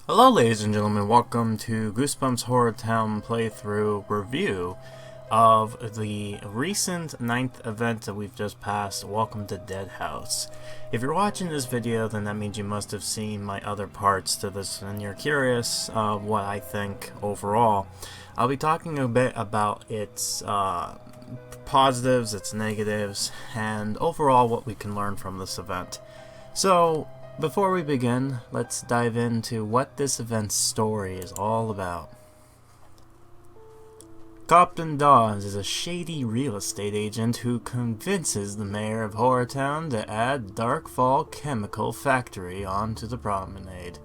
Hello ladies and gentlemen, welcome to Goosebumps HorrorTown playthrough review of the recent 9th event that we've just passed, Welcome to Dead House. If you're watching this video, then that means you must have seen my other parts to this and you're curious of what I think overall. I'll be talking a bit about its positives, its negatives, and overall what we can learn from this event. So, before we begin, let's dive into what this event's story is all about. Captain Dawes is a shady real estate agent who convinces the mayor of Horrortown to add Darkfall Chemical Factory onto the promenade.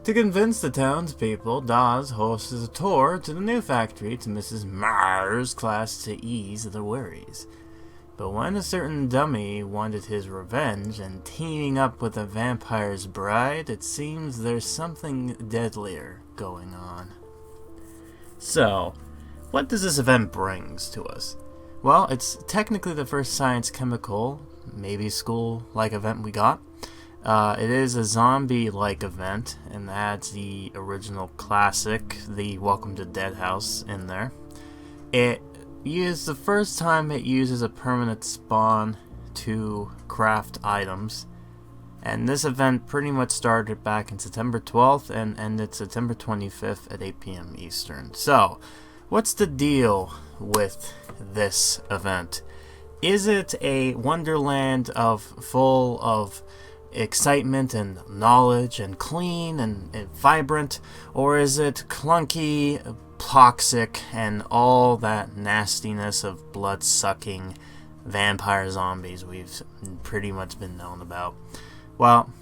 To convince the townspeople, Dawes hosts a tour to the new factory to Mrs. Mars' class to ease their worries. But when a certain dummy wanted his revenge and teaming up with a vampire's bride, it seems there's something deadlier going on. So, what does this event brings to us? Well, it's technically the first science chemical, maybe school-like event we got. It is a zombie-like event and adds the original classic, the Welcome to Dead House, in there. It is the first time it uses a permanent spawn to craft items, and this event pretty much started back in September 12th and ended September 25th at 8 p.m. Eastern. So, what's the deal with this event? Is it a wonderland full of excitement and knowledge and clean and vibrant, or is it clunky, toxic, and all that nastiness of blood-sucking vampire zombies we've pretty much been known about? Well,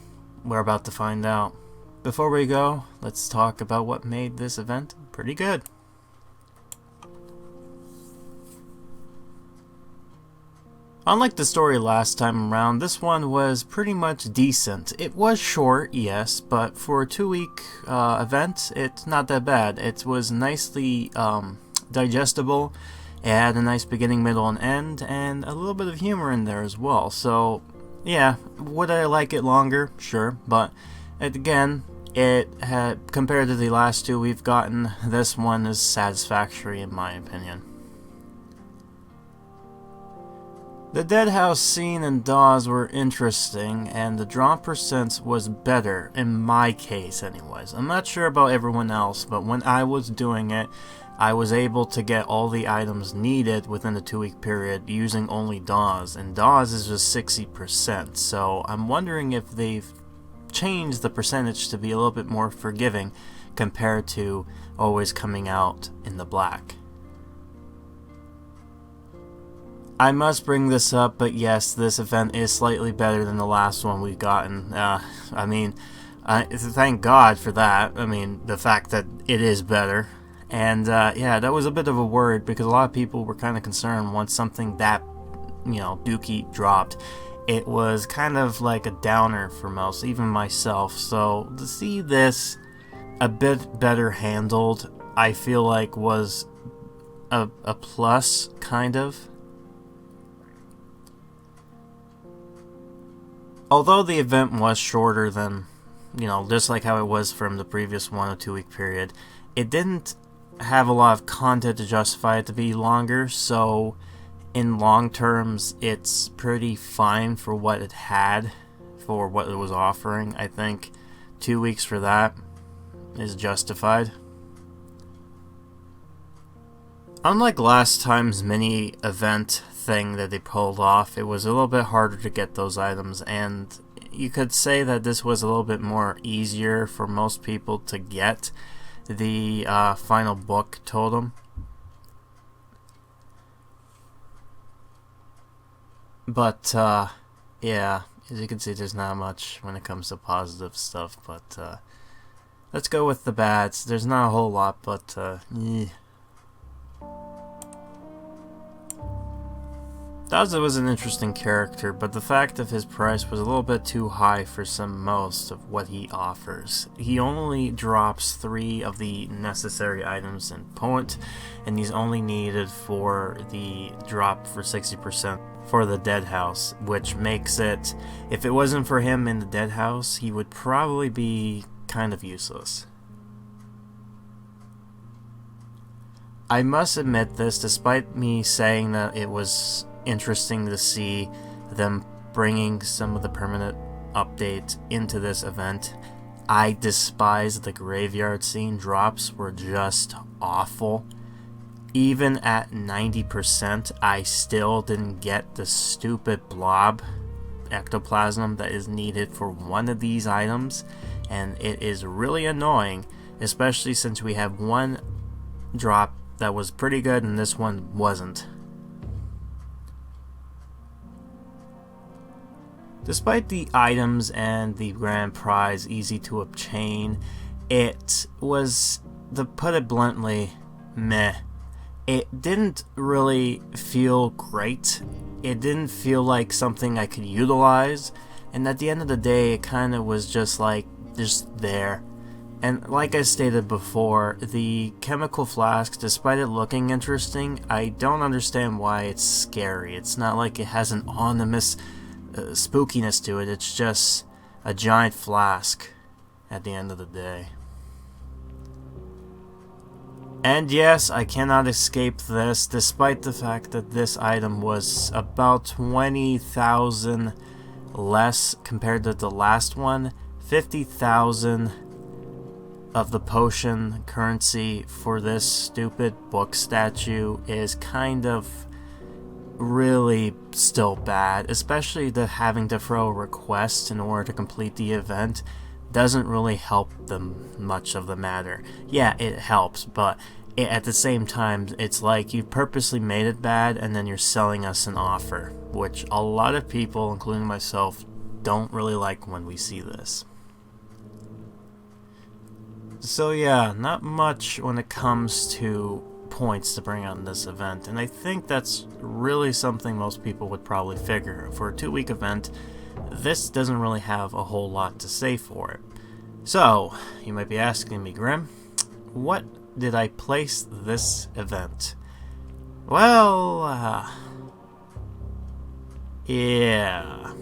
we're about to find out. Before we go, let's talk about what made this event pretty good. Unlike the story last time around, this one was pretty much decent. It was short, yes, but for a 2-week event, it's not that bad. It was nicely digestible. It had a nice beginning, middle, and end, and a little bit of humor in there as well. So, yeah, would I like it longer? Sure, but again, it had, compared to the last two we've gotten, this one is satisfactory in my opinion. The Dead House scene and Dawes were interesting, and the drop percents was better, in my case anyways. I'm not sure about everyone else, but when I was doing it, I was able to get all the items needed within the 2-week period using only Dawes, and Dawes is just 60%, so I'm wondering if they've changed the percentage to be a little bit more forgiving compared to always coming out in the black. I must bring this up, but yes, this event is slightly better than the last one we've gotten. Thank God for that. I mean, the fact that it is better. And, yeah, that was a bit of a word, because a lot of people were kind of concerned once something that, dookie dropped. It was kind of like a downer for most, even myself. So, to see this a bit better handled, I feel like was a plus, kind of. Although the event was shorter than, just like how it was from the previous 1 or 2 week period, it didn't have a lot of content to justify it to be longer, so in long terms, it's pretty fine for what it had, for what it was offering. I think 2 weeks for that is justified. Unlike last time's mini event thing that they pulled off, it was a little bit harder to get those items, and you could say that this was a little bit more easier for most people to get the final book totem. But yeah, as you can see, there's not much when it comes to positive stuff, but let's go with the bads. There's not a whole lot, but Dawes was an interesting character, but the fact of his price was a little bit too high for most of what he offers. He only drops 3 of the necessary items in point, and he's only needed for the drop for 60% for the Dead House, which makes it, if it wasn't for him in the Dead House, he would probably be kind of useless. I must admit this, despite me saying that it was interesting to see them bringing some of the permanent updates into this event, I despise the graveyard scene. Drops were just awful. Even at 90%, I still didn't get the stupid blob ectoplasm that is needed for one of these items, and it is really annoying, especially since we have one drop that was pretty good and this one wasn't. Despite the items and the grand prize easy to obtain, it was, to put it bluntly, meh. It didn't really feel great. It didn't feel like something I could utilize, and at the end of the day, it kind of was just there. And like I stated before, the chemical flask, despite it looking interesting, I don't understand why it's scary. It's not like it has an ominous spookiness to it. It's just a giant flask at the end of the day. And yes, I cannot escape this, despite the fact that this item was about 20,000 less compared to the last one. 50,000 of the potion currency for this stupid book statue is kind of really still bad, especially the having to throw a request in order to complete the event doesn't really help them much of the matter. Yeah, it helps, but at the same time, it's like you purposely made it bad and then you're selling us an offer, which a lot of people, including myself, don't really like when we see this. So yeah, not much when it comes to points to bring on this event, and I think that's really something most people would probably figure. For a 2-week event, this doesn't really have a whole lot to say for it. So, you might be asking me, Grim, what did I place this event? Well, yeah.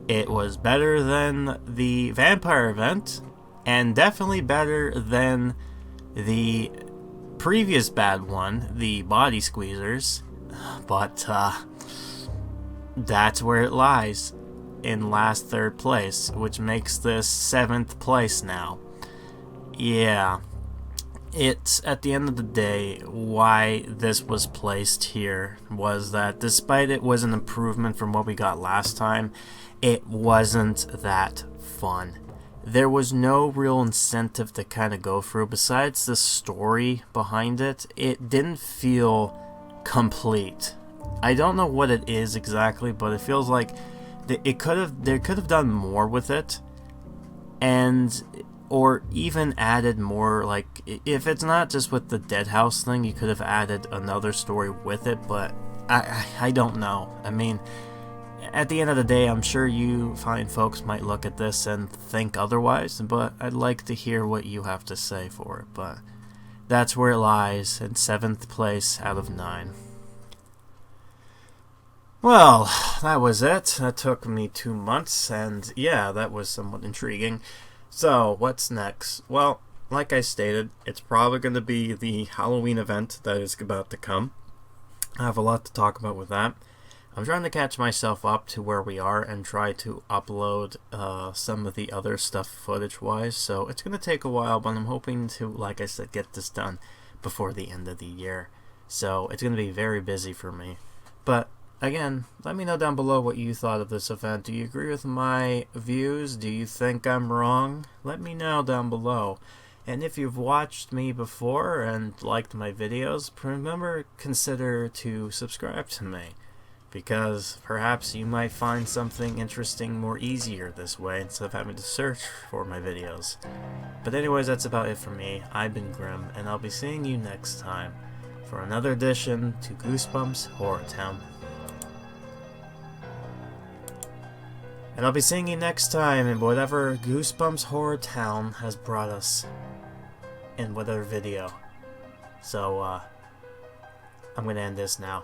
It was better than the vampire event, and definitely better than the previous bad one, the body squeezers, but that's where it lies, in last 3rd place, which makes this 7th place now. Yeah, it's, at the end of the day, why this was placed here was that despite it was an improvement from what we got last time, it wasn't that fun. There was no real incentive to kind of go through. Besides the story behind it, it didn't feel complete. I don't know what it is exactly, but it feels like they could have done more with it, and or even added more. Like, if it's not just with the dead house thing, you could have added another story with it. But I don't know. I mean, at the end of the day, I'm sure you fine folks might look at this and think otherwise, but I'd like to hear what you have to say for it. But that's where it lies, in 7th place out of 9. Well, that was it. That took me 2 months, and yeah, that was somewhat intriguing. So, what's next? Well, like I stated, it's probably going to be the Halloween event that is about to come. I have a lot to talk about with that. I'm trying to catch myself up to where we are and try to upload some of the other stuff footage-wise, so it's going to take a while, but I'm hoping to, like I said, get this done before the end of the year. So it's going to be very busy for me. But again, let me know down below what you thought of this event. Do you agree with my views? Do you think I'm wrong? Let me know down below. And if you've watched me before and liked my videos, remember, consider to subscribe to me, because perhaps you might find something interesting more easier this way instead of having to search for my videos. But anyways, that's about it for me. I've been Grim, and I'll be seeing you next time for another edition to Goosebumps HorrorTown. And I'll be seeing you next time in whatever Goosebumps HorrorTown has brought us in whatever video. So, I'm gonna end this now.